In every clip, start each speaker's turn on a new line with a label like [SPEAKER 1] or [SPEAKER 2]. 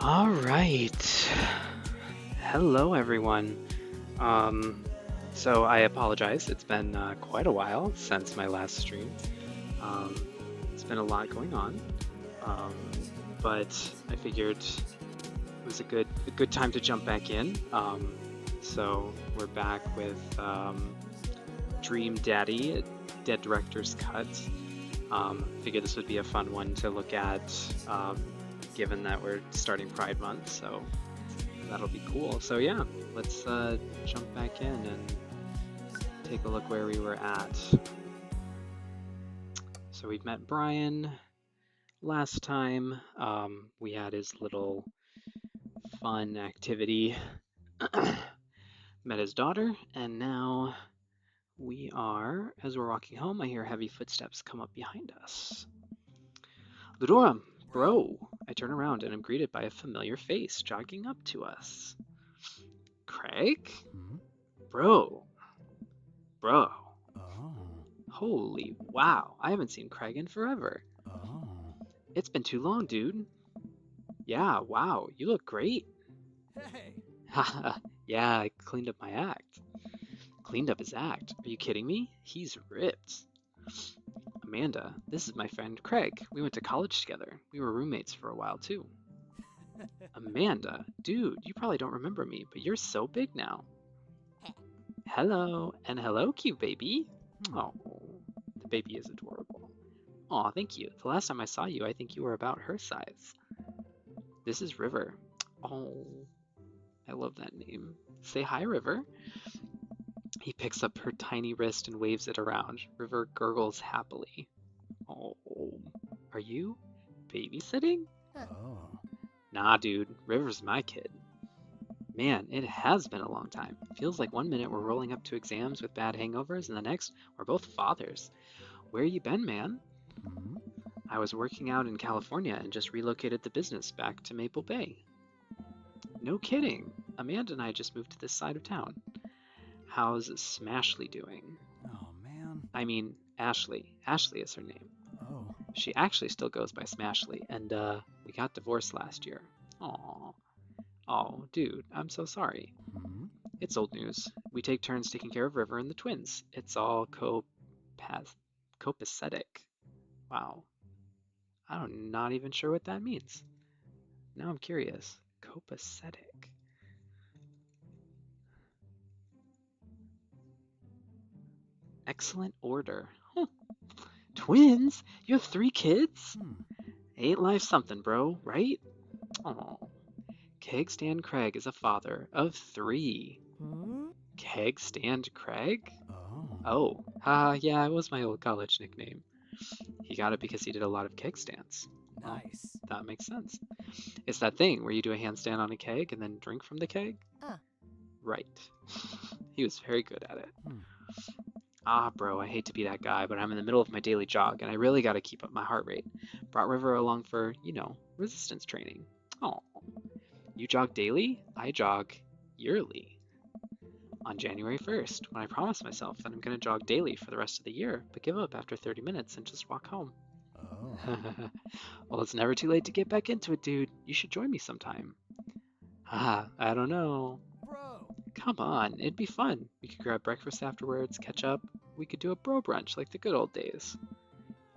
[SPEAKER 1] All right. Hello, everyone. Um, so I apologize. It's been quite a while since my last stream. Um, it's been a lot going on, um, but I figured it was a good time to jump back in. So we're back with Dream Daddy, Dead Director's Cut. Figured this would be a fun one to look at, given that we're starting Pride Month. So that'll be cool. So yeah, let's jump back in and take a look where we were at. So we've met Brian last time. We had his little fun activity, met his daughter, and now we are, as we're walking home, I hear heavy footsteps come up behind us. Ludora, bro! I turn around and am greeted by a familiar face jogging up to us. Craig? Bro. Bro.
[SPEAKER 2] Oh.
[SPEAKER 1] Holy wow, I haven't seen Craig in forever.
[SPEAKER 2] Oh.
[SPEAKER 1] It's been too long, dude. Yeah, wow, you look great.
[SPEAKER 2] Hey.
[SPEAKER 1] Haha, yeah, I cleaned up my act. Cleaned up his act? Are you kidding me? He's ripped. Amanda, this is my friend Craig. We went to college together. We were roommates for a while, too. Amanda, dude, you probably don't remember me, but you're so big now. Hello, and hello, cute baby. Oh, the baby is adorable. Aw, thank you. The last time I saw you, I think you were about her size. This is River. Oh, I love that name. Say hi, River. He picks up her tiny wrist and waves it around. River gurgles happily. Oh, are you babysitting?
[SPEAKER 2] Oh.
[SPEAKER 1] Nah, dude. River's my kid. Man, it has been a long time. Feels like one minute we're rolling up to exams with bad hangovers, and the next we're both fathers. Where you been, man? I was working out in California and just relocated the business back to Maple Bay. No kidding. Amanda and I just moved to this side of town. How's Smashly doing?
[SPEAKER 2] Oh, man.
[SPEAKER 1] I mean, Ashley. Ashley is her name.
[SPEAKER 2] Oh.
[SPEAKER 1] She actually still goes by Smashly, and we got divorced last year. Aw. Oh, dude, I'm so sorry. It's old news. We take turns taking care of River and the twins. It's all copacetic. Wow. I'm not even sure what that means. Now I'm curious. Copacetic. Excellent order. Huh. Twins? You have 3 kids? Ain't life something, bro, right? Oh. Keg Stand Craig is a father of 3. Keg Stand Craig?
[SPEAKER 2] Oh.
[SPEAKER 1] Oh, yeah, it was my old college nickname. He got it because he did a lot of keg stands.
[SPEAKER 2] Nice.
[SPEAKER 1] Well, that makes sense. It's that thing where you do a handstand on a keg and then drink from the keg? Right. He was very good at it. Ah, bro, I hate to be that guy, but I'm in the middle of my daily jog and I really gotta keep up my heart rate. Brought River along for, resistance training. Oh. You jog daily? I jog yearly. On January 1st, when I promised myself that I'm gonna jog daily for the rest of the year, but give up after 30 minutes and just walk home.
[SPEAKER 2] Oh.
[SPEAKER 1] Well, it's never too late to get back into it, dude. You should join me sometime. I don't know.
[SPEAKER 2] Bro.
[SPEAKER 1] Come on, it'd be fun. We could grab breakfast afterwards, catch up. We could do a bro brunch like the good old days.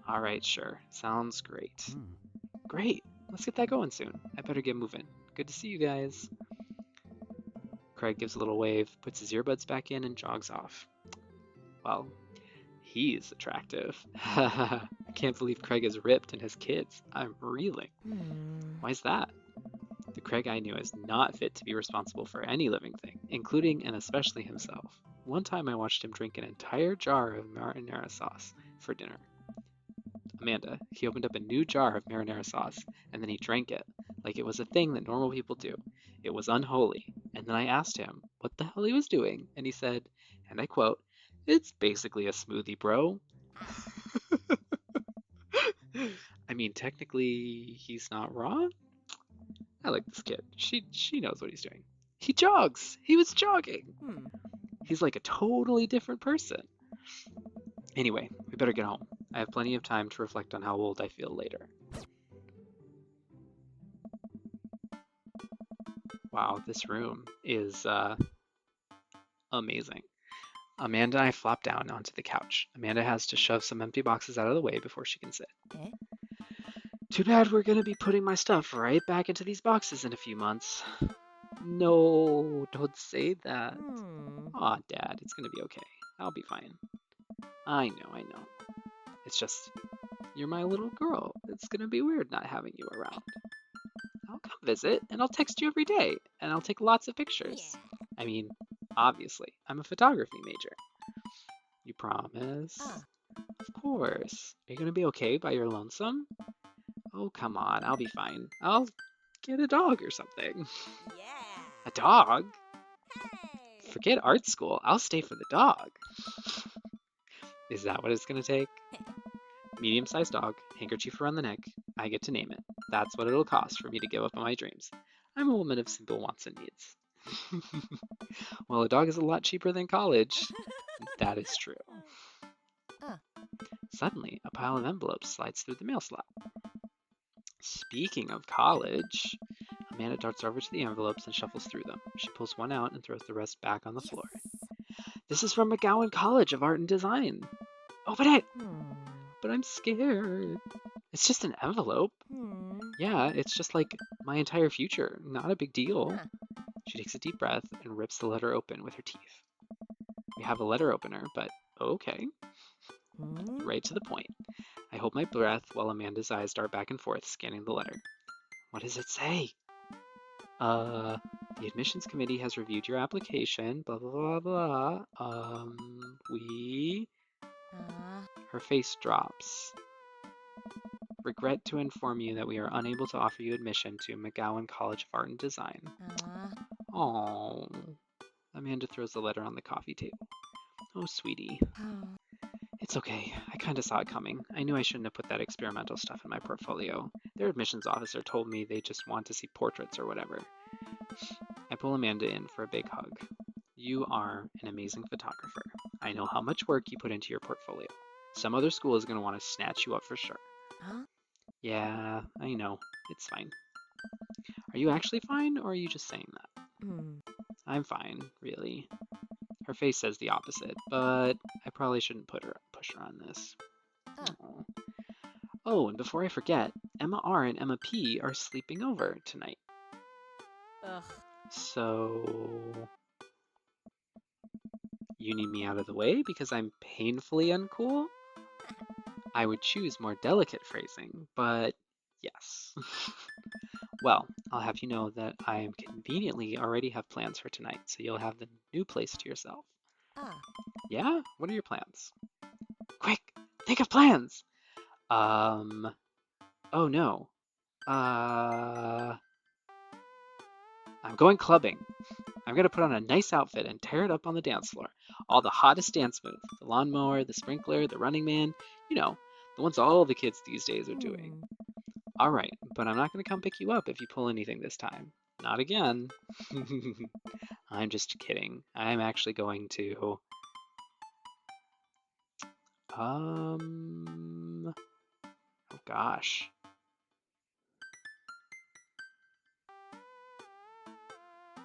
[SPEAKER 1] All right, sure. Sounds great. Great. Let's get that going soon. I better get moving. Good to see you guys. Craig gives a little wave, puts his earbuds back in, and jogs off. Well, he's attractive. I can't believe Craig is ripped and has kids. I'm reeling. Why's that? The Craig I knew is not fit to be responsible for any living thing, including and especially himself. One time I watched him drink an entire jar of marinara sauce for dinner. Amanda, he opened up a new jar of marinara sauce, and then he drank it, like it was a thing that normal people do. It was unholy. And then I asked him what the hell he was doing, and he said, and I quote, "It's basically a smoothie, bro." I mean, technically, he's not wrong. I like this kid. She knows what he's doing. He jogs. He was jogging. He's like a totally different person. Anyway, we better get home. I have plenty of time to reflect on how old I feel later. Wow, this room is amazing. Amanda and I flop down onto the couch. Amanda has to shove some empty boxes out of the way before she can sit.
[SPEAKER 2] Eh?
[SPEAKER 1] Too bad we're gonna be putting my stuff right back into these boxes in a few months. No, don't say that. Aw, Dad, it's gonna be okay. I'll be fine. I know. It's just, you're my little girl. It's gonna be weird not having you around. I'll come visit, and I'll text you every day, and I'll take lots of pictures. I mean, obviously, I'm a photography major. You promise? Of course. Are you gonna be okay by your lonesome? Oh, come on, I'll be fine. I'll get a dog or something. A dog? Forget art school. I'll stay for the dog. Is that what it's gonna take? Medium-sized dog, handkerchief around the neck. I get to name it. That's what it'll cost for me to give up on my dreams. I'm a woman of simple wants and needs. Well, a dog is a lot cheaper than college. That is true. Suddenly, a pile of envelopes slides through the mail slot. Speaking of college, Amanda darts over to the envelopes and shuffles through them. She pulls one out and throws the rest back on the floor. This is from McGowan College of Art and Design. Open it! But I'm scared. It's just an envelope. Yeah, it's just like my entire future. Not a big deal. She takes a deep breath and rips the letter open with her teeth. We have a letter opener, but okay. Right to the point. I hold my breath while Amanda's eyes dart back and forth, scanning the letter. What does it say? The admissions committee has reviewed your application, blah, blah, blah, blah. Her face drops. Regret to inform you that we are unable to offer you admission to McGowan College of Art and Design. Oh. Amanda throws the letter on the coffee table. Oh, sweetie. It's okay. I kinda saw it coming. I knew I shouldn't have put that experimental stuff in my portfolio. Their admissions officer told me they just want to see portraits or whatever. I pull Amanda in for a big hug. You are an amazing photographer. I know how much work you put into your portfolio. Some other school is going to want to snatch you up for sure. Yeah, I know. It's fine. Are you actually fine, or are you just saying that? I'm fine, really. Her face says the opposite, but I probably shouldn't push her on this. Oh, and before I forget, Emma R and Emma P are sleeping over tonight. So you need me out of the way because I'm painfully uncool? I would choose more delicate phrasing, but yes. Well, I'll have you know that I conveniently already have plans for tonight, so you'll have the new place to yourself. Yeah? What are your plans? Quick! Think of plans! Oh no. I'm going clubbing. I'm gonna put on a nice outfit and tear it up on the dance floor. All the hottest dance moves. The lawnmower, the sprinkler, the running man. You know, the ones all the kids these days are doing. Alright, but I'm not gonna come pick you up if you pull anything this time. Not again. I'm just kidding. I'm actually going to... Oh gosh.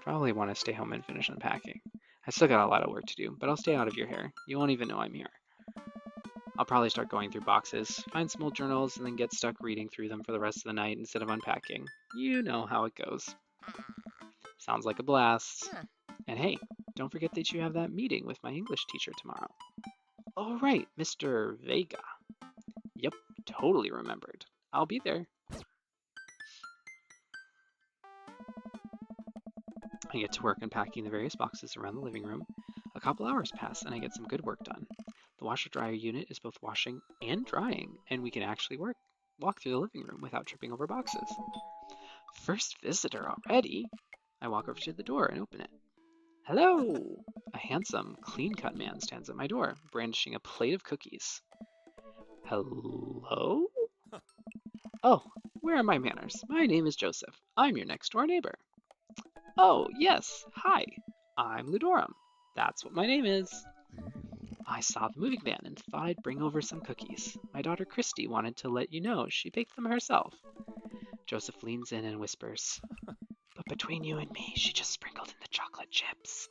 [SPEAKER 1] Probably want to stay home and finish unpacking. I still got a lot of work to do, but I'll stay out of your hair. You won't even know I'm here. I'll probably start going through boxes, find some old journals, and then get stuck reading through them for the rest of the night instead of unpacking. You know how it goes. Sounds like a blast. And hey, don't forget that you have that meeting with my English teacher tomorrow. Oh right, Mr. Vega. Yep, totally remembered. I'll be there. I get to work unpacking the various boxes around the living room. A couple hours pass and I get some good work done. The washer-dryer unit is both washing and drying, and we can actually walk through the living room without tripping over boxes. First visitor already? I walk over to the door and open it. Hello! A handsome, clean-cut man stands at my door, brandishing a plate of cookies. Hello? Oh, where are my manners? My name is Joseph. I'm your next-door neighbor. Oh, yes, hi. I'm Ludorum. That's what my name is. I saw the moving van and thought I'd bring over some cookies. My daughter Christy wanted to let you know she baked them herself. Joseph leans in and whispers, But But between you and me, she just sprinkled in the chocolate chips.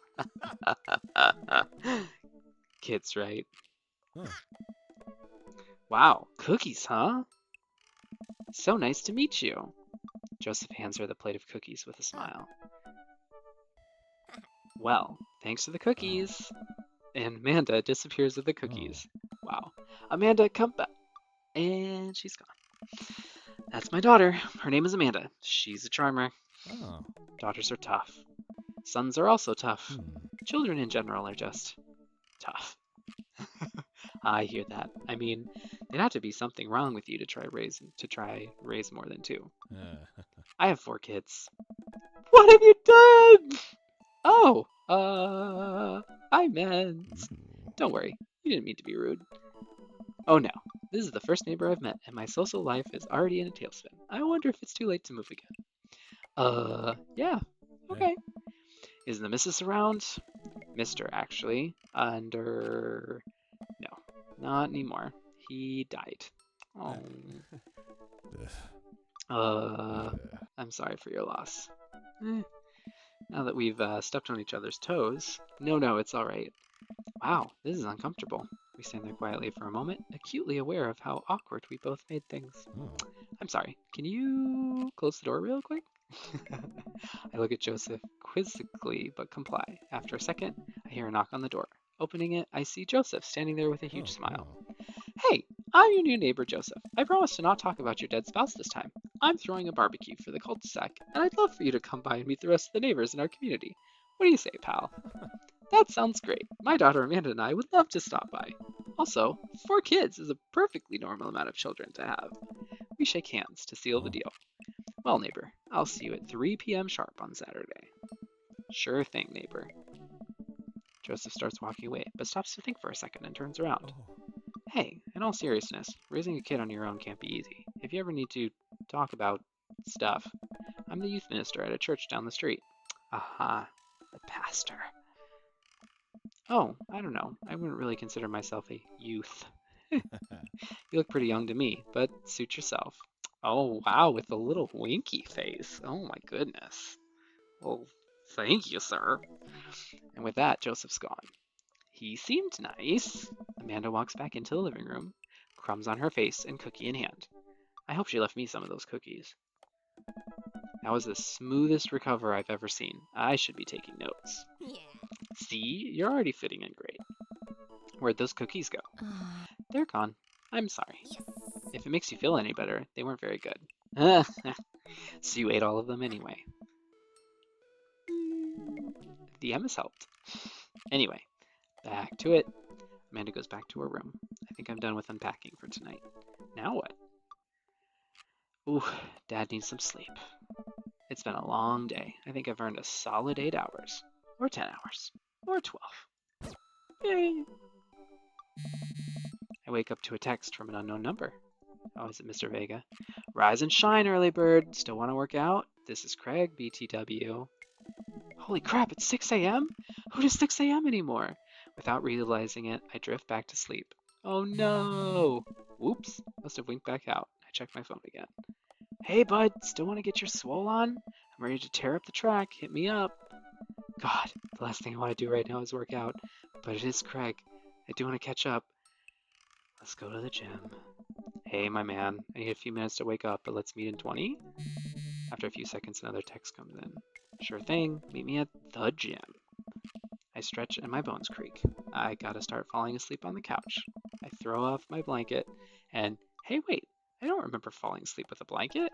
[SPEAKER 1] Kids, right?
[SPEAKER 2] Huh.
[SPEAKER 1] Wow, cookies, huh? So nice to meet you. Joseph hands her the plate of cookies with a smile. Well, thanks for the cookies. And Amanda disappears with the cookies. Wow. Amanda, come back. And she's gone. That's my daughter. Her name is Amanda. She's a charmer.
[SPEAKER 2] Oh.
[SPEAKER 1] Daughters are tough. Sons are also tough.
[SPEAKER 2] Hmm.
[SPEAKER 1] Children in general are just tough. I hear that. I mean, there'd have to be something wrong with you to try raise more than two. I have 4 kids. What have you done? Oh, I meant. Don't worry, you didn't mean to be rude. Oh no, this is the first neighbor I've met, and my social life is already in a tailspin. I wonder if it's too late to move again. Yeah, okay. Is the missus around? Mr. actually. No, not anymore. He died. Oh. I'm sorry for your loss. Now that we've stepped on each other's toes. No, it's alright. Wow, this is uncomfortable. We stand there quietly for a moment, acutely aware of how awkward we both made things. I'm sorry, can you close the door real quick? I look at Joseph quizzically but comply. After a second, I hear a knock on the door. Opening it, I see Joseph standing there with a huge smile. Hey, I'm your new neighbor, Joseph. I promise to not talk about your dead spouse this time. I'm throwing a barbecue for the cul-de-sac, and I'd love for you to come by and meet the rest of the neighbors in our community. What do you say, pal? That sounds great. My daughter Amanda and I would love to stop by. Also, 4 kids is a perfectly normal amount of children to have. We shake hands to seal the deal. Well, neighbor, I'll see you at 3 p.m. sharp on Saturday. Sure thing, neighbor. Joseph starts walking away, but stops to think for a second and turns around. Hey, in all seriousness, raising a kid on your own can't be easy. If you ever need to talk about stuff, I'm the youth minister at a church down the street. Aha, the pastor. Oh, I don't know. I wouldn't really consider myself a youth. You look pretty young to me, but suit yourself. Oh, wow, with a little winky face. Oh my goodness. Well, thank you, sir. And with that, Joseph's gone. He seemed nice. Amanda walks back into the living room, crumbs on her face and cookie in hand. I hope she left me some of those cookies. That was the smoothest recover I've ever seen. I should be taking notes. Yeah. See, you're already fitting in great. Where'd those cookies go? They're gone. I'm sorry. Yes. If it makes you feel any better, they weren't very good. So you ate all of them anyway. The M has helped. Anyway, back to it. Amanda goes back to her room. I think I'm done with unpacking for tonight. Now what? Ooh, Dad needs some sleep. It's been a long day. I think I've earned a solid 8 hours. Or 10 hours. Or 12. Yay! I wake up to a text from an unknown number. Oh, is it Mr. Vega? Rise and shine, early bird. Still want to work out? This is Craig, BTW. Holy crap, it's 6 a.m.? Who does 6 a.m. anymore? Without realizing it, I drift back to sleep. Oh no! Whoops, must have winked back out. I check my phone again. Hey bud, still want to get your swole on? I'm ready to tear up the track. Hit me up. God, the last thing I want to do right now is work out. But it is Craig. I do want to catch up. Let's go to the gym. Hey, my man. I need a few minutes to wake up, but let's meet in 20? After a few seconds, another text comes in. Sure thing. Meet me at the gym. I stretch and my bones creak. I gotta start falling asleep on the couch. I throw off my blanket and, hey, wait. I don't remember falling asleep with a blanket.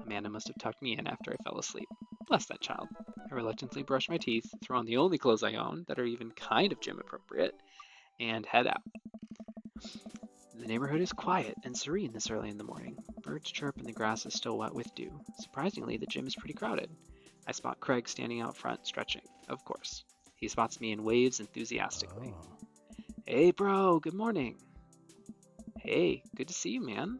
[SPEAKER 1] Amanda must have tucked me in after I fell asleep. Bless that child. I reluctantly brush my teeth, throw on the only clothes I own that are even kind of gym appropriate, and head out. The neighborhood is quiet and serene this early in the morning. Birds chirp and the grass is still wet with dew. Surprisingly, the gym is pretty crowded. I spot Craig standing out front, stretching, of course. He spots me and waves enthusiastically. Hey bro, good morning. Hey, good to see you, man.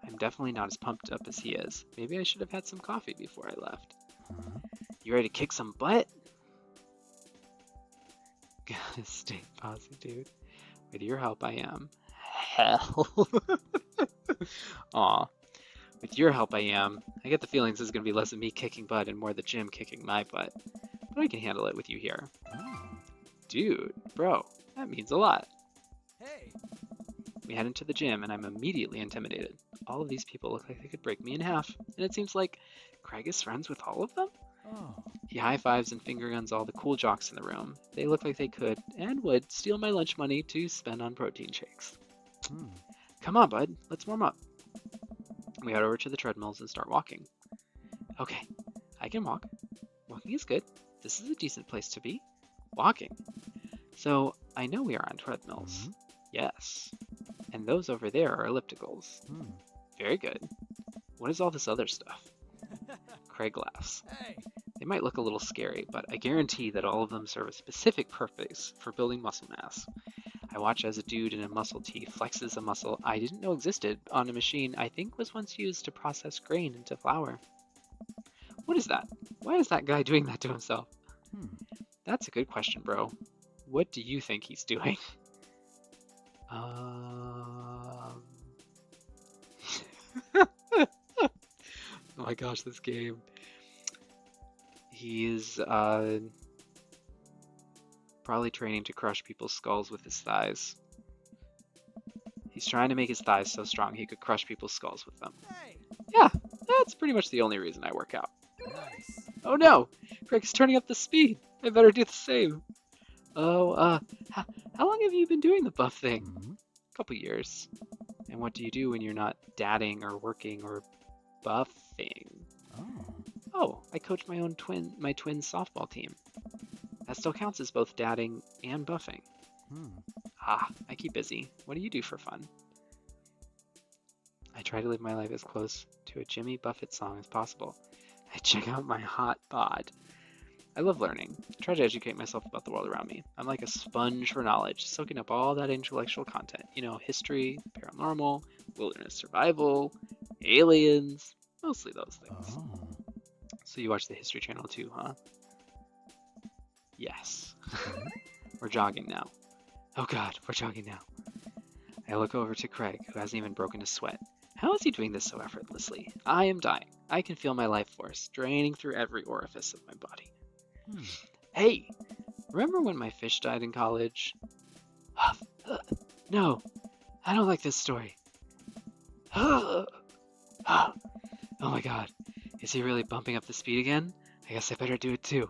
[SPEAKER 1] I'm definitely not as pumped up as he is. Maybe I should have had some coffee before I left. You ready to kick some butt? Gotta stay positive, dude. With your help, I am. Hell. Aw. With your help, I am. I get the feeling this is going to be less of me kicking butt and more the gym kicking my butt. But I can handle it with you here.
[SPEAKER 2] Oh.
[SPEAKER 1] Dude, bro, that means a lot.
[SPEAKER 2] Hey.
[SPEAKER 1] We head into the gym, and I'm immediately intimidated. All of these people look like they could break me in half, and it seems like Craig is friends with all of them?
[SPEAKER 2] Oh.
[SPEAKER 1] He high-fives and finger guns all the cool jocks in the room. They look like they could, and would, steal my lunch money to spend on protein shakes. Come on, bud, let's warm up. We head over to the treadmills and start walking. Okay, I can walk. Walking is good. This is a decent place to be. Walking. So, I know we are on treadmills. Yes. And those over there are ellipticals. Very good. What is all this other stuff? Craig laughs.
[SPEAKER 2] Hey.
[SPEAKER 1] They might look a little scary, but I guarantee that all of them serve a specific purpose for building muscle mass. I watch as a dude in a muscle tee flexes a muscle I didn't know existed on a machine I think was once used to process grain into flour. What is that? Why is that guy doing that to himself? That's a good question, bro. What do you think he's doing? Oh my gosh, this game. He's probably training to crush people's skulls with his thighs. He's trying to make his thighs so strong he could crush people's skulls with them.
[SPEAKER 2] Hey.
[SPEAKER 1] Yeah, that's pretty much the only reason I work out.
[SPEAKER 2] Nice.
[SPEAKER 1] Oh no! Craig's turning up the speed. I better do the same. Oh, how long have you been doing the buff thing? A couple years. And what do you do when you're not dadding or working or buffing? Oh, I coach my twin softball team. That still counts as both dadding and buffing. I keep busy. What do you do for fun? I try to live my life as close to a Jimmy Buffett song as possible. I check out my hot bod. I love learning. I try to educate myself about the world around me. I'm like a sponge for knowledge, soaking up all that intellectual content. You know, history, paranormal, wilderness survival, aliens, mostly those things. So you watch the History Channel too, huh? Yes. We're jogging now. Oh god, we're jogging now. I look over to Craig, who hasn't even broken a sweat. How is he doing this so effortlessly? I am dying. I can feel my life force draining through every orifice of my body. Hey, remember when my fish died in college? No, I don't like this story. Oh my god, is he really bumping up the speed again? I guess I better do it too.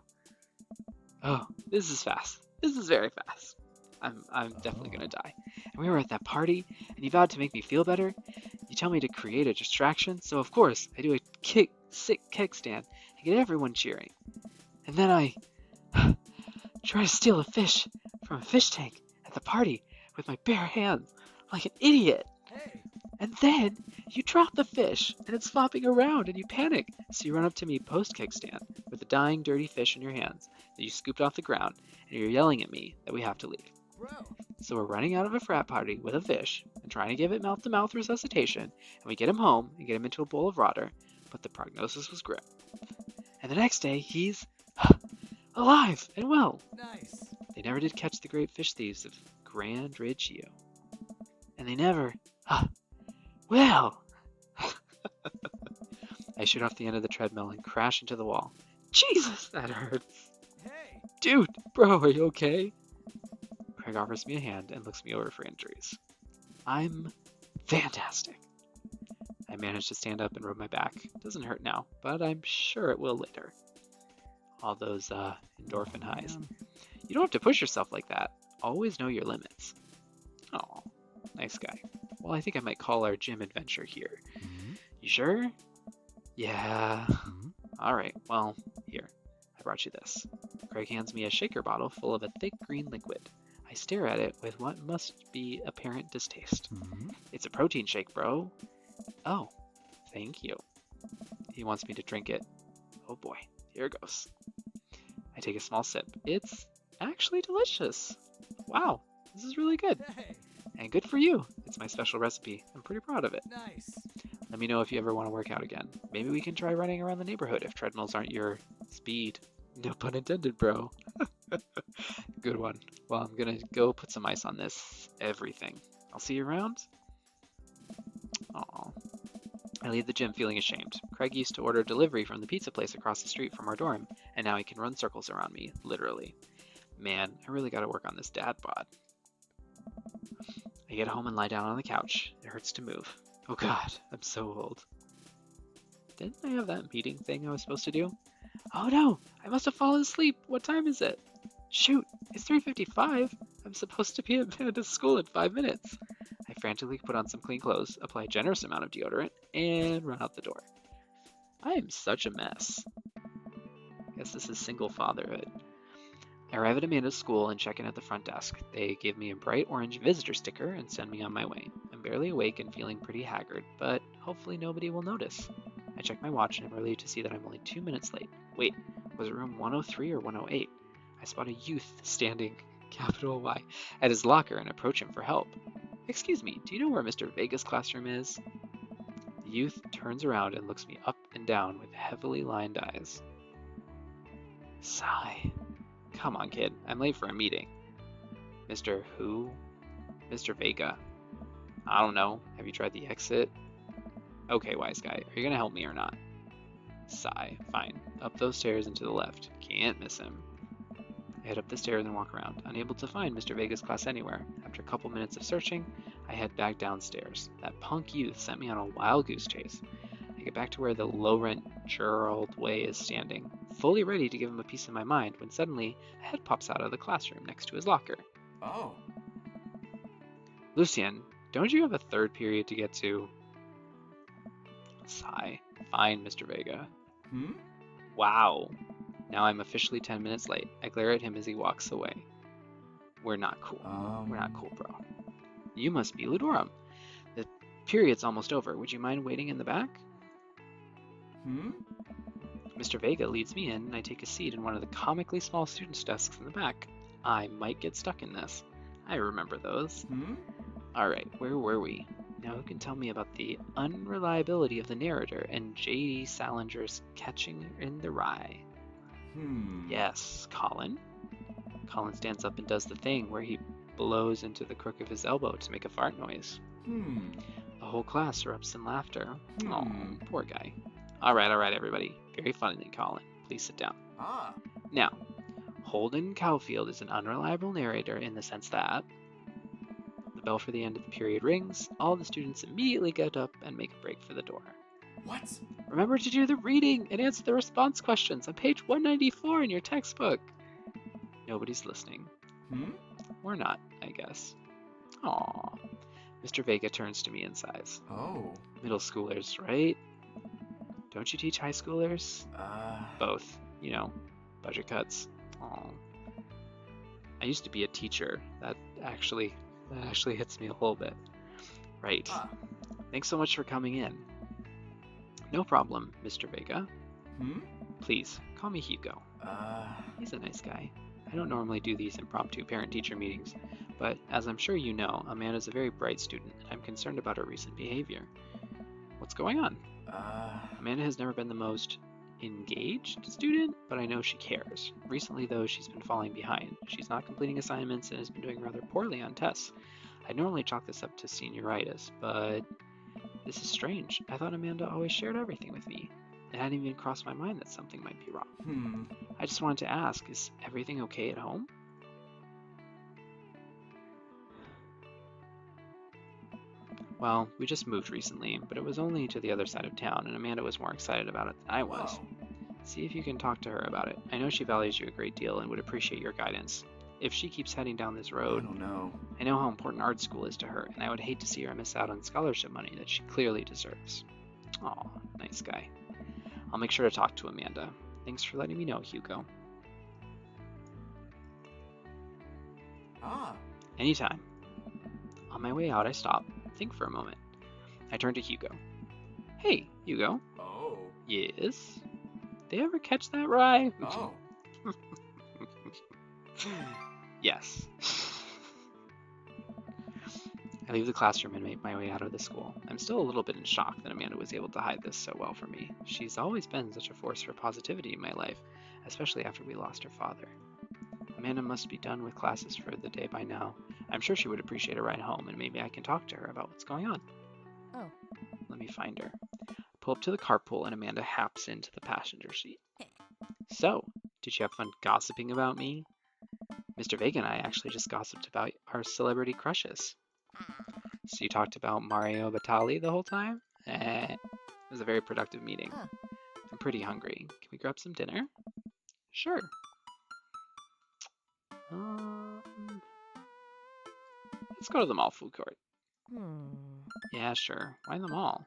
[SPEAKER 1] Oh, this is fast. This is very fast. I'm definitely gonna die. And we were at that party, and you vowed to make me feel better. You tell me to create a distraction, so of course I do a sick kickstand and get everyone cheering. And then I try to steal a fish from a fish tank at the party with my bare hands, like an idiot.
[SPEAKER 2] Hey.
[SPEAKER 1] And then you drop the fish, and it's flopping around, and you panic. So you run up to me post-kickstand with a dying, dirty fish in your hands that you scooped off the ground, and you're yelling at me that we have to leave.
[SPEAKER 2] Bro.
[SPEAKER 1] So we're running out of a frat party with a fish and trying to give it mouth-to-mouth resuscitation, and we get him home and get him into a bowl of water, but the prognosis was grim. And the next day, he's alive and well.
[SPEAKER 2] Nice.
[SPEAKER 1] They never did catch the great fish thieves of Grand Ridgeo. And they never, well. I shoot off the end of the treadmill and crash into the wall. Jesus, that hurts.
[SPEAKER 2] Hey.
[SPEAKER 1] Dude, bro, are you okay? Craig offers me a hand and looks me over for injuries. I'm fantastic. I manage to stand up and rub my back. It doesn't hurt now, but I'm sure it will later. All those endorphin highs. You don't have to push yourself like that. Always know your limits. Oh, nice guy. Well, I think I might call our gym adventure here. You sure? Yeah. All right, well, here. I brought you this. Craig hands me a shaker bottle full of a thick green liquid. I stare at it with what must be apparent distaste. It's a protein shake, bro. Oh, thank you. He wants me to drink it. Oh boy, here goes. I take a small sip. It's actually delicious. Wow, this is really good.
[SPEAKER 2] Hey.
[SPEAKER 1] And good for you. It's my special recipe. I'm pretty proud of it.
[SPEAKER 2] Nice.
[SPEAKER 1] Let me know if you ever want to work out again. Maybe we can try running around the neighborhood if treadmills aren't your speed. No pun intended, bro. Good one. Well, I'm gonna go put some ice on this everything. I'll see you around. Aw. I I leave the gym feeling ashamed. Craig used to order delivery from the pizza place across the street from our dorm, and now he can run circles around me, literally. Man, I really gotta work on this dad bod. I get home and lie down on the couch. It hurts to move. Oh god, I'm so old. Didn't I have that meeting thing I was supposed to do? Oh no, I must have fallen asleep. What time is it? Shoot, it's 3:55. I'm supposed to be at school in 5 minutes. I frantically put on some clean clothes, apply a generous amount of deodorant, and run out the door. I am such a mess. Guess this is single fatherhood. I arrive at Amanda's school and check in at the front desk. They give me a bright orange visitor sticker and send me on my way. I'm barely awake and feeling pretty haggard, but hopefully nobody will notice. I check my watch and I'm relieved to see that I'm only 2 minutes late. Wait, was it room 103 or 108? I spot a youth standing, capital Y, at his locker and approach him for help. Excuse me, do you know where Mr. Vega's classroom is? The youth turns around and looks me up and down with heavily lined eyes. Sigh. Come on, kid. I'm late for a meeting. Mr. Who? Mr. Vega. I don't know. Have you tried the exit? Okay, wise guy. Are you gonna help me or not? Sigh. Fine. Up those stairs and to the left. Can't miss him. I head up the stairs and walk around, unable to find Mr. Vega's class anywhere. After a couple minutes of searching, I head back downstairs. That punk youth sent me on a wild goose chase. I get back to where the low-rent Gerald Way is standing, fully ready to give him a piece of my mind, when suddenly a head pops out of the classroom next to his locker.
[SPEAKER 2] Oh.
[SPEAKER 1] Lucien, don't you have a third period to get to? Sigh. Fine, Mr. Vega. Wow. Now I'm officially 10 minutes late. I glare at him as he walks away. We're not cool. We're not cool, bro. You must be Ludorum. The period's almost over. Would you mind waiting in the back? Mr. Vega leads me in, and I take a seat in one of the comically small students' desks in the back. I might get stuck in this. I remember those. Alright, where were we? Now who can tell me about the unreliability of the narrator and J.D. Salinger's catching in the rye? Yes, Colin. Colin stands up and does the thing where he blows into the crook of his elbow to make a fart noise. The whole class erupts in laughter. Oh, poor guy. Alright, everybody. Very funny, Colin. Please sit down. Now, Holden Cowfield is an unreliable narrator in the sense that the bell for the end of the period rings, all the students immediately get up and make a break for the door.
[SPEAKER 2] What?
[SPEAKER 1] Remember to do the reading and answer the response questions on page 194 in your textbook. Nobody's listening. Or not, I guess. Aww. Mr. Vega turns to me and sighs.
[SPEAKER 2] Oh.
[SPEAKER 1] Middle schoolers, right? Don't you teach high schoolers? Both. You know, budget cuts. Aw. I used to be a teacher. That actually hits me a little bit. Right. Thanks so much for coming in. No problem, Mr. Vega. Please, call me Hugo. He's a nice guy. I don't normally do these impromptu parent-teacher meetings, but as I'm sure you know, Amanda's a very bright student, and I'm concerned about her recent behavior. What's going on? Amanda has never been the most engaged student, but I know she cares. Recently, though, she's been falling behind. She's not completing assignments and has been doing rather poorly on tests. I'd normally chalk this up to senioritis, but this is strange. I thought Amanda always shared everything with me. It hadn't even crossed my mind that something might be wrong. I just wanted to ask, is everything okay at home? Well, we just moved recently, but it was only to the other side of town, and Amanda was more excited about it than I was. See if you can talk to her about it. I know she values you a great deal and would appreciate your guidance. If she keeps heading down this road,
[SPEAKER 2] I don't know.
[SPEAKER 1] I know how important art school is to her, and I would hate to see her miss out on scholarship money that she clearly deserves. Aw, nice guy. I'll make sure to talk to Amanda. Thanks for letting me know, Hugo. Anytime. On my way out, I stop, think for a moment. I turn to Hugo. Hey, Hugo.
[SPEAKER 2] Oh.
[SPEAKER 1] Yes? They ever catch that rye?
[SPEAKER 2] Oh.
[SPEAKER 1] Yes. I leave the classroom and make my way out of the school. I'm still a little bit in shock that Amanda was able to hide this so well from me. She's always been such a force for positivity in my life, especially after we lost her father. Amanda must be done with classes for the day by now. I'm sure she would appreciate a ride home, and maybe I can talk to her about what's going on.
[SPEAKER 3] Oh.
[SPEAKER 1] Let me find her. Pull up to the carpool and Amanda hops into the passenger seat. So, did you have fun gossiping about me? Mr. Vega and I actually just gossiped about our celebrity crushes. So you talked about Mario Batali the whole time? It was a very productive meeting. I'm pretty hungry. Can we grab some dinner? Sure. Let's go to the mall food court. Yeah, sure. Why the mall?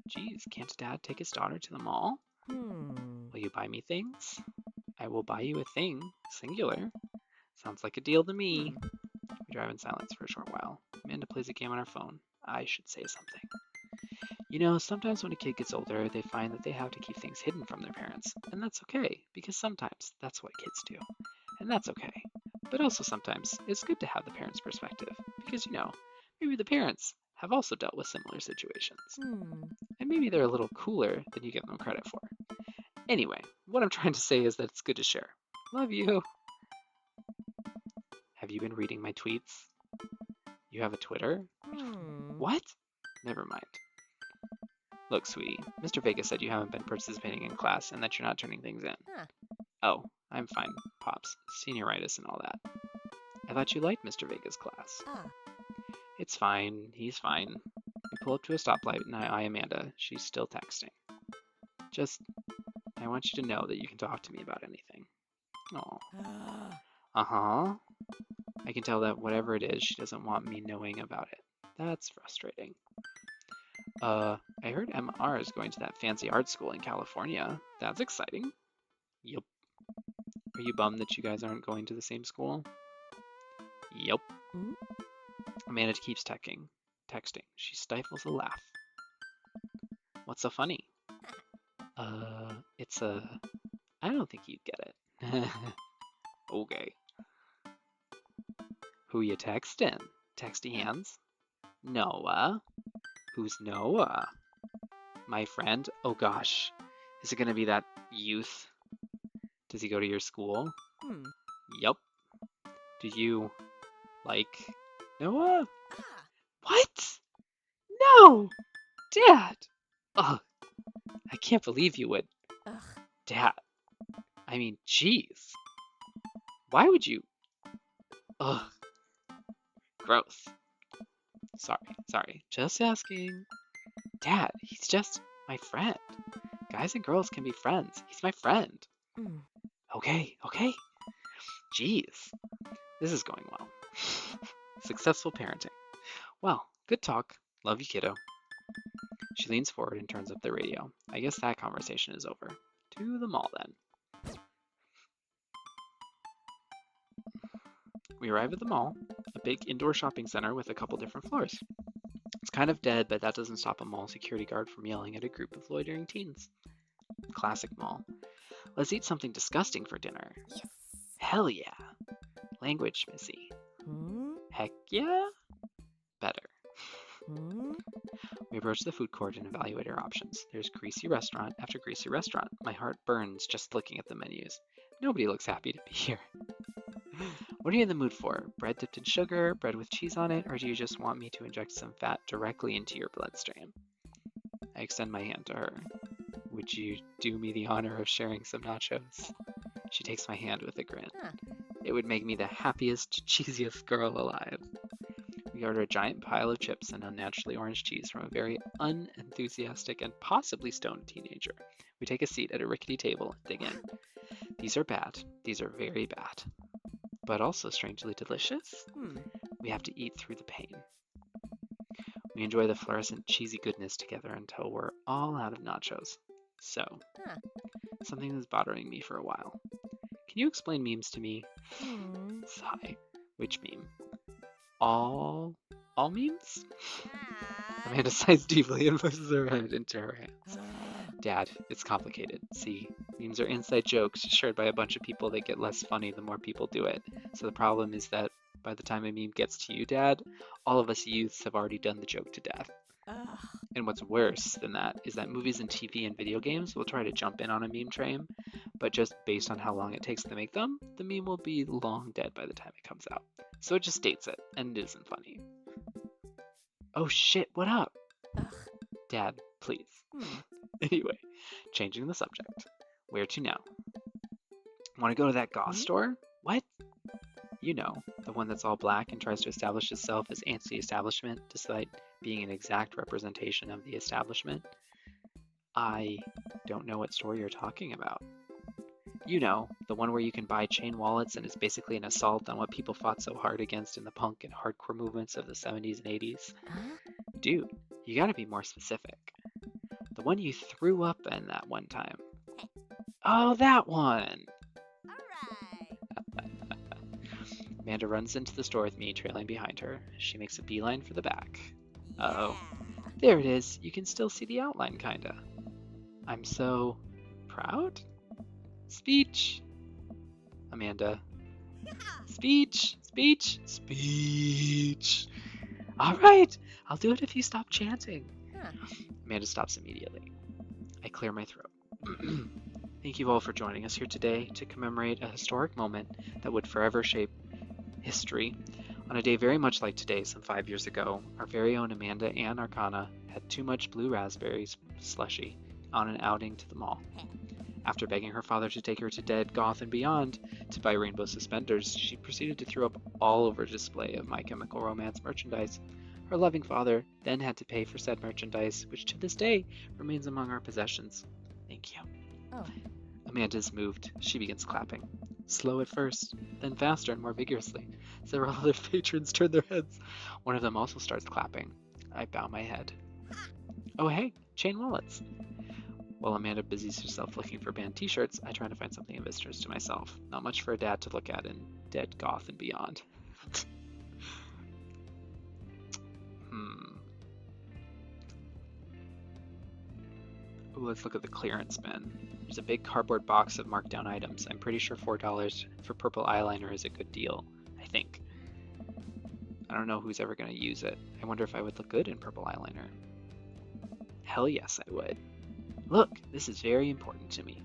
[SPEAKER 1] Geez, can't Dad take his daughter to the mall? Will you buy me things? I will buy you a thing, singular. Sounds like a deal to me. We drive in silence for a short while. Amanda plays a game on her phone. I should say something. You know, sometimes when a kid gets older, they find that they have to keep things hidden from their parents. And that's okay, because sometimes that's what kids do. And that's okay. But also sometimes it's good to have the parents' perspective, because, you know, maybe the parents have also dealt with similar situations. And maybe they're a little cooler than you give them credit for. Anyway, what I'm trying to say is that it's good to share. Love you. Have you been reading my tweets? You have a Twitter? What? Never mind. Look, sweetie, Mr. Vega said you haven't been participating in class and that you're not turning things in. Oh, I'm fine, Pops. Senioritis and all that. I thought you liked Mr. Vega's class. It's fine. He's fine. We pull up to a stoplight and I eye Amanda. She's still texting. I want you to know that you can talk to me about anything. Oh. Uh-huh. I can tell that whatever it is, she doesn't want me knowing about it. That's frustrating. I heard MR is going to that fancy art school in California. That's exciting. Yup. Are you bummed that you guys aren't going to the same school? Yup. Amanda keeps texting. She stifles a laugh. What's so funny? I don't think you'd get it. Okay. Who you texting? Texty hands? Noah? Who's Noah? My friend? Oh gosh. Is it gonna be that youth? Does he go to your school? Yup. Do you like Noah? What? No! Dad! Ugh. I can't believe you would. Dad. I mean, jeez. Why would you? Ugh. Gross. Sorry. Just asking. Dad, he's just my friend. Guys and girls can be friends. He's my friend. Okay. Jeez. This is going well. Successful parenting. Well, good talk. Love you, kiddo. She leans forward and turns up the radio. I guess that conversation is over. To the mall, then. We arrive at the mall, a big indoor shopping center with a couple different floors. It's kind of dead, but that doesn't stop a mall security guard from yelling at a group of loitering teens. Classic mall. Let's eat something disgusting for dinner.
[SPEAKER 3] Yes.
[SPEAKER 1] Hell yeah. Language, Missy. Heck yeah? Better. We approach the food court and evaluate our options. There's greasy restaurant after greasy restaurant. My heart burns just looking at the menus. Nobody looks happy to be here. What are you in the mood for? Bread dipped in sugar, bread with cheese on it, or do you just want me to inject some fat directly into your bloodstream? I extend my hand to her. Would you do me the honor of sharing some nachos? She takes my hand with a grin. It would make me the happiest, cheesiest girl alive. We order a giant pile of chips and unnaturally orange cheese from a very unenthusiastic and possibly stoned teenager. We take a seat at a rickety table and dig in. These are bad. These are very bad. But also strangely delicious. We have to eat through the pain. We enjoy the fluorescent cheesy goodness together until we're all out of nachos. So, something is bothering me for a while. Can you explain memes to me? Sigh. Which meme? All memes? Amanda sighs deeply and pushes her head into her hands. Dad, it's complicated. See, memes are inside jokes shared by a bunch of people that get less funny the more people do it. So the problem is that by the time a meme gets to you, Dad, all of us youths have already done the joke to death. And what's worse than that is that movies and TV and video games will try to jump in on a meme train, but just based on how long it takes to make them, the meme will be long dead by the time it comes out. So it just dates it, and it isn't funny. Oh shit, what up? Dad, please. Anyway, changing the subject. Where to now? Want to go to that goth store? What? You know, the one that's all black and tries to establish itself as anti-establishment despite being an exact representation of the establishment? I don't know what store you're talking about. You know, the one where you can buy chain wallets and it's basically an assault on what people fought so hard against in the punk and hardcore movements of the 70s and 80s. Dude, you gotta be more specific. The one you threw up in that one time. Oh, that one! Amanda runs into the store with me trailing behind her. She makes a beeline for the back. Uh-oh. There it is. You can still see the outline, kinda. I'm so proud? Speech. Amanda. Speech. Speech. Speech. All right. I'll do it if you stop chanting. Amanda stops immediately. I clear my throat. Thank you all for joining us here today to commemorate a historic moment that would forever shape history. On a day very much like today, some 5 years ago, our very own Amanda Ann Arcana had too much blue raspberries slushy on an outing to the mall. After begging her father to take her to Dead, Goth, and Beyond to buy rainbow suspenders, she proceeded to throw up all over a display of My Chemical Romance merchandise. Her loving father then had to pay for said merchandise, which to this day remains among our possessions. Thank you.
[SPEAKER 3] Oh.
[SPEAKER 1] Amanda's moved. She begins clapping. Slow at first, then faster and more vigorously. Several other patrons turn their heads. One of them also starts clapping. I bow my head. Oh hey, chain wallets. While Amanda busies herself looking for band t-shirts, I try to find something of interest to myself. Not much for a dad to look at in Dead, Goth, and Beyond. Ooh, let's look at the clearance bin. There's a big cardboard box of marked down items. I'm pretty sure $4 for purple eyeliner is a good deal, I think. I don't know who's ever going to use it. I wonder if I would look good in purple eyeliner. Hell yes, I would. Look, this is very important to me.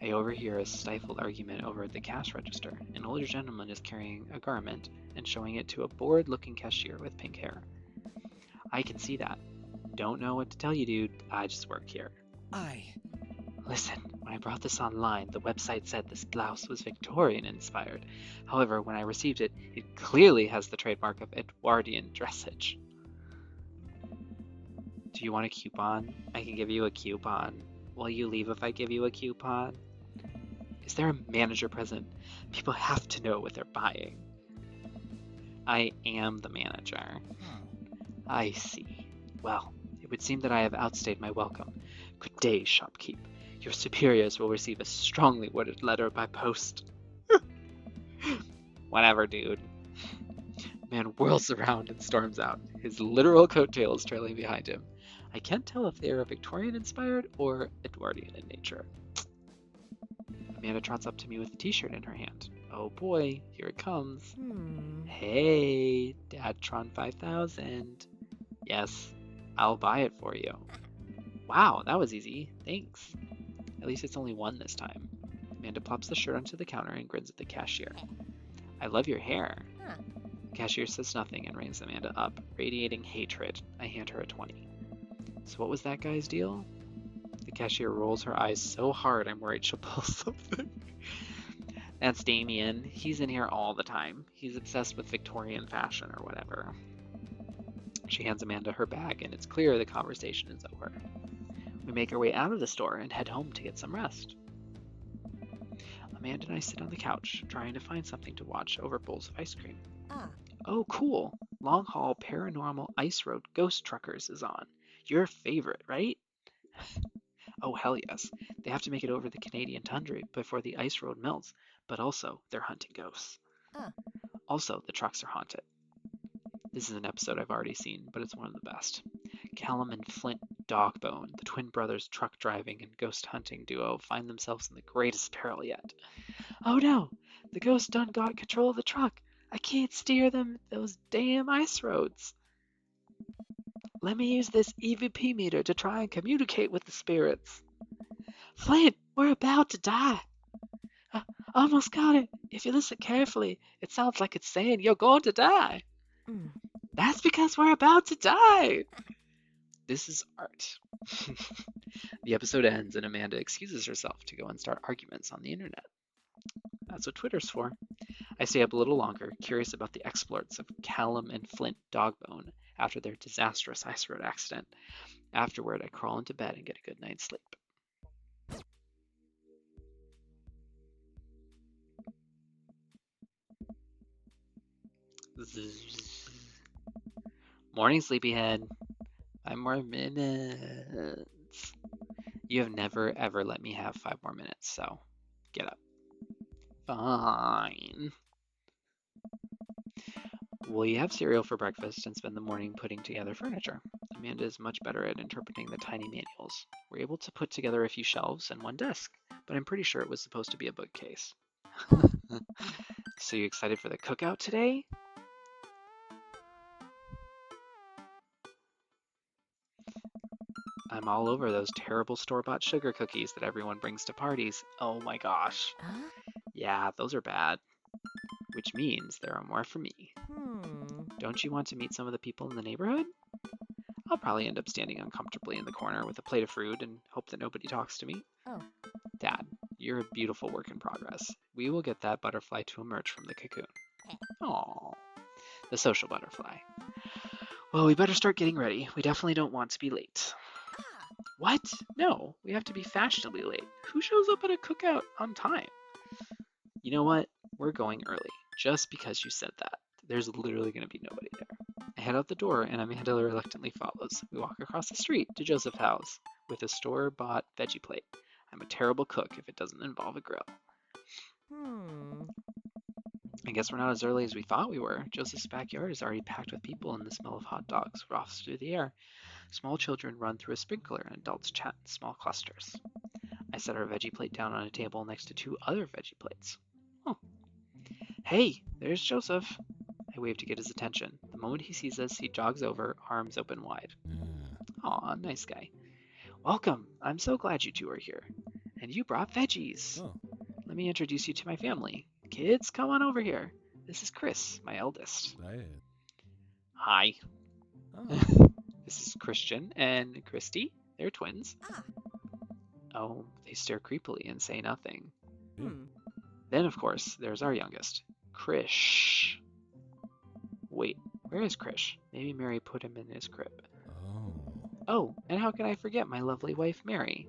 [SPEAKER 1] I overhear a stifled argument over at the cash register. An older gentleman is carrying a garment and showing it to a bored-looking cashier with pink hair. I can see that. Don't know what to tell you, dude. I just work here. Listen, when I brought this online, the website said this blouse was Victorian inspired. However, when I received it, it clearly has the trademark of Edwardian dressage. Do you want a coupon? I can give you a coupon. Will you leave if I give you a coupon? Is there a manager present? People have to know what they're buying. I am the manager. I see. Well, it would seem that I have outstayed my welcome. Good day, shopkeep. Your superiors will receive a strongly worded letter by post. Whatever, dude. Man whirls around and storms out, his literal coattails trailing behind him. I can't tell if they are Victorian-inspired or Edwardian in nature. Amanda trots up to me with a t-shirt in her hand. Oh boy, here it comes. Hey, Dadtron 5000. Yes, I'll buy it for you. Wow, that was easy. Thanks. At least it's only one this time. Amanda plops the shirt onto the counter and grins at the cashier. I love your hair. The cashier says nothing and rings Amanda up, radiating hatred. I hand her a 20. So what was that guy's deal? The cashier rolls her eyes so hard I'm worried she'll pull something. That's Damien. He's in here all the time. He's obsessed with Victorian fashion or whatever. She hands Amanda her bag and it's clear the conversation is over. We make our way out of the store and head home to get some rest. Amanda and I sit on the couch, trying to find something to watch over bowls of ice cream. Oh, cool. Long Haul Paranormal Ice Road Ghost Truckers is on. Your favorite, right? Oh, hell yes. They have to make it over the Canadian tundra before the ice road melts, but also they're hunting ghosts. Also, the trucks are haunted. This is an episode I've already seen, but it's one of the best. Callum and Flint Dogbone, the twin brothers truck driving and ghost hunting duo, find themselves in the greatest peril yet. Oh no! The ghost done got control of the truck! I can't steer them those damn ice roads! Let me use this EVP meter to try and communicate with the spirits. Flint, we're about to die. Almost got it. If you listen carefully, it sounds like it's saying you're going to die. That's because we're about to die. This is art. The episode ends and Amanda excuses herself to go and start arguments on the internet. That's what Twitter's for. I stay up a little longer, curious about the exploits of Callum and Flint Dogbone after their disastrous ice road accident. Afterward, I crawl into bed and get a good night's sleep. Morning, sleepyhead. 5 more minutes. You have never, ever let me have 5 more minutes, so get up. Fine. Will you have cereal for breakfast and spend the morning putting together furniture? Amanda is much better at interpreting the tiny manuals. We're able to put together a few shelves and one desk, but I'm pretty sure it was supposed to be a bookcase. So you excited for the cookout today? I'm all over those terrible store-bought sugar cookies that everyone brings to parties. Oh my gosh. Yeah, those are bad. Which means there are more for me. Don't you want to meet some of the people in the neighborhood? I'll probably end up standing uncomfortably in the corner with a plate of fruit and hope that nobody talks to me.
[SPEAKER 3] Oh.
[SPEAKER 1] Dad, you're a beautiful work in progress. We will get that butterfly to emerge from the cocoon. Aww. The social butterfly. Well, we better start getting ready. We definitely don't want to be late. What? No, we have to be fashionably late. Who shows up at a cookout on time? You know what? We're going early, just because you said that. There's literally going to be nobody there. I head out the door, and Amanda reluctantly follows. We walk across the street to Joseph's house with a store-bought veggie plate. I'm a terrible cook if it doesn't involve a grill. I guess we're not as early as we thought we were. Joseph's backyard is already packed with people, and the smell of hot dogs wafts through the air. Small children run through a sprinkler, and adults chat in small clusters. I set our veggie plate down on a table next to 2 other veggie plates. Oh. Hey, there's Joseph. I wave to get his attention. The moment he sees us, he jogs over, arms open wide. Aw, nice guy. Welcome. I'm so glad you 2 are here. And you brought veggies.
[SPEAKER 2] Oh.
[SPEAKER 1] Let me introduce you to my family. Kids, come on over here. This is Chris, my eldest. Hi.
[SPEAKER 2] Oh.
[SPEAKER 1] This is Christian and Christy. They're twins. Oh, they stare creepily and say nothing. Then, of course, there's our youngest, Krish. Wait, where is Krish? Maybe Mary put him in his crib. Oh, and how can I forget my lovely wife, Mary?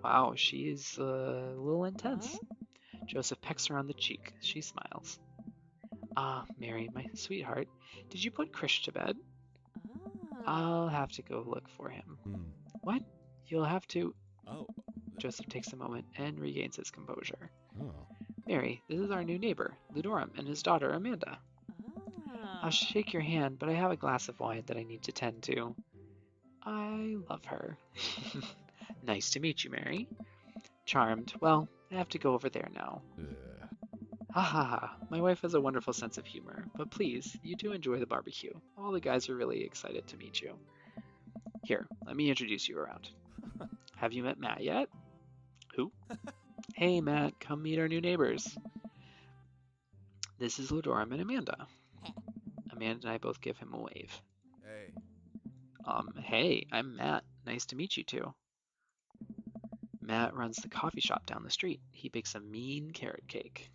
[SPEAKER 1] Wow, she is a little intense. Joseph pecks her on the cheek. She smiles. Ah, Mary, my sweetheart, did you put Krish to bed? I'll have to go look for him. What? You'll have to...
[SPEAKER 2] Oh.
[SPEAKER 1] Joseph takes a moment and regains his composure.
[SPEAKER 2] Oh.
[SPEAKER 1] Mary, this is our new neighbor, Ludorum, and his daughter, Amanda. I'll shake your hand, but I have a glass of wine that I need to tend to. I love her. Nice to meet you, Mary. Charmed. Well, I have to go over there now. Ha ha ha. My wife has a wonderful sense of humor, but please, you do enjoy the barbecue. All the guys are really excited to meet you. Here, let me introduce you around. Have you met Matt yet? Who? Hey, Matt, come meet our new neighbors. This is Ludorum and Amanda. Amanda and I both give him a wave. Hey, I'm Matt. Nice to meet you too. Matt runs the coffee shop down the street. He bakes a mean carrot cake.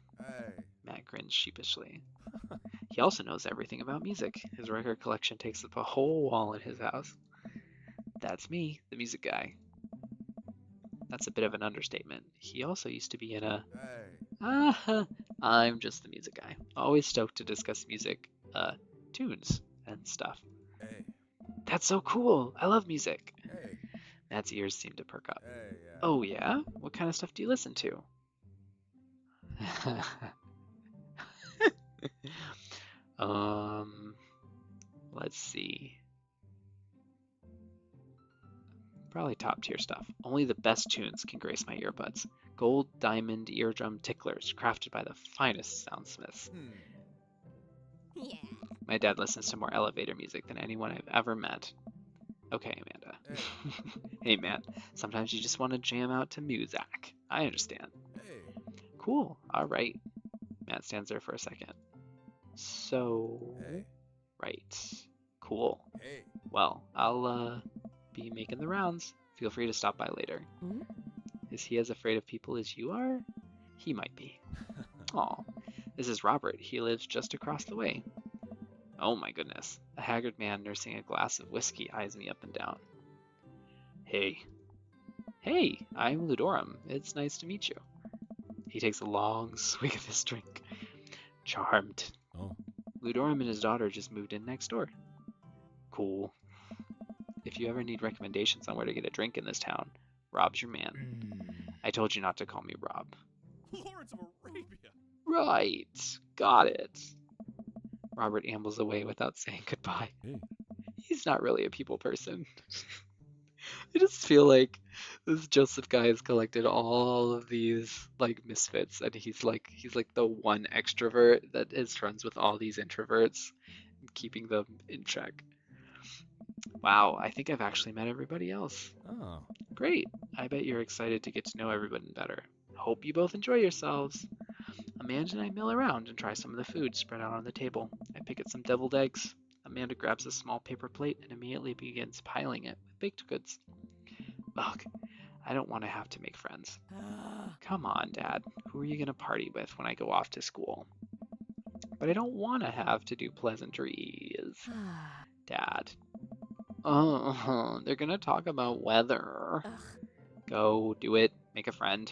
[SPEAKER 1] Matt grins sheepishly. He also knows everything about music. His record collection takes up a whole wall in his house. That's me, the music guy. That's a bit of an understatement. He also used to be in a... I'm just the music guy. Always stoked to discuss music, tunes and stuff. That's so cool. I love music. Matt's ears seem to perk up. Oh yeah? What kind of stuff do you listen to? Let's see. Probably top tier stuff. Only the best tunes can grace my earbuds. Gold diamond eardrum ticklers crafted by the finest soundsmiths.
[SPEAKER 3] Yeah.
[SPEAKER 1] My dad listens to more elevator music than anyone I've ever met. Okay, Amanda. Hey, Matt. Sometimes you just want to jam out to Muzak. I understand. Cool. All right. Matt stands there for a second. So... Right. Cool. Well, I'll, be making the rounds. Feel free to stop by later.
[SPEAKER 3] Hmm?
[SPEAKER 1] Is he as afraid of people as you are? He might be. Aw, this is Robert. He lives just across the way. Oh my goodness. A haggard man nursing a glass of whiskey eyes me up and down. Hey. Hey, I'm Ludorum. It's nice to meet you. He takes a long swig of his drink. Charmed.
[SPEAKER 2] Oh.
[SPEAKER 1] Ludorum and his daughter just moved in next door. Cool. If you ever need recommendations on where to get a drink in this town, Rob's your man. I told you not to call me Rob.
[SPEAKER 2] Lawrence of Arabia.
[SPEAKER 1] Right. Got it. Robert ambles away without saying goodbye.
[SPEAKER 2] Hey.
[SPEAKER 1] He's not really a people person. I just feel like this Joseph guy has collected all of these like misfits, and he's like the one extrovert that is friends with all these introverts, keeping them in check. Wow, I think I've actually met everybody else.
[SPEAKER 2] Oh.
[SPEAKER 1] Great. I bet you're excited to get to know everybody better. Hope you both enjoy yourselves. Amanda and I mill around and try some of the food spread out on the table. I pick at some deviled eggs. Amanda grabs a small paper plate and immediately begins piling it with baked goods. Ugh, I don't want to have to make friends. Come on, Dad. Who are you going to party with when I go off to school? But I don't want to have to do pleasantries. Dad. Oh, they're going to talk about weather.
[SPEAKER 3] Ugh.
[SPEAKER 1] Go, do it, make a friend.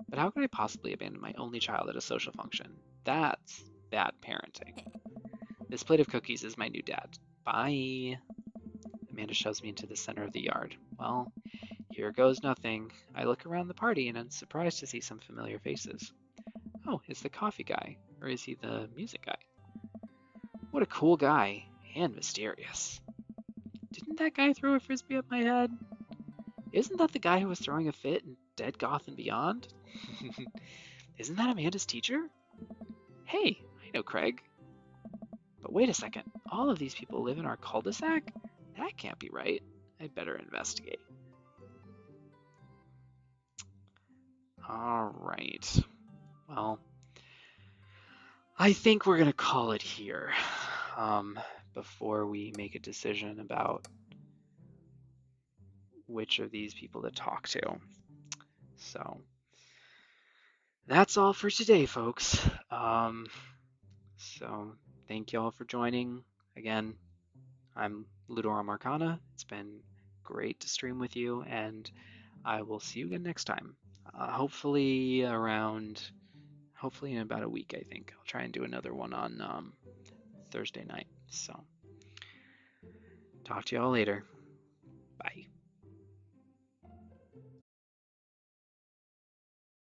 [SPEAKER 1] But how could I possibly abandon my only child at a social function? That's bad parenting. This plate of cookies is my new dad. Bye. Amanda shoves me into the center of the yard. Well, here goes nothing. I look around the party and I'm surprised to see some familiar faces. Oh, it's the coffee guy. Or is he the music guy? What a cool guy. And mysterious. Didn't that guy throw a frisbee at my head? Isn't that the guy who was throwing a fit in Dead Goth and Beyond? Isn't that Amanda's teacher? Hey, I know Craig. But wait a second. All of these people live in our cul-de-sac? That can't be right. I'd better investigate. All right. Well, I think we're going to call it here before we make a decision about which of these people to talk to. So that's all for today, folks. So thank you all for joining. Again, I'm Ludora Marcana. It's been great to stream with you, and I will see you again next time. Hopefully in about a week, I think. I'll try and do another one on Thursday night. So talk to y'all later.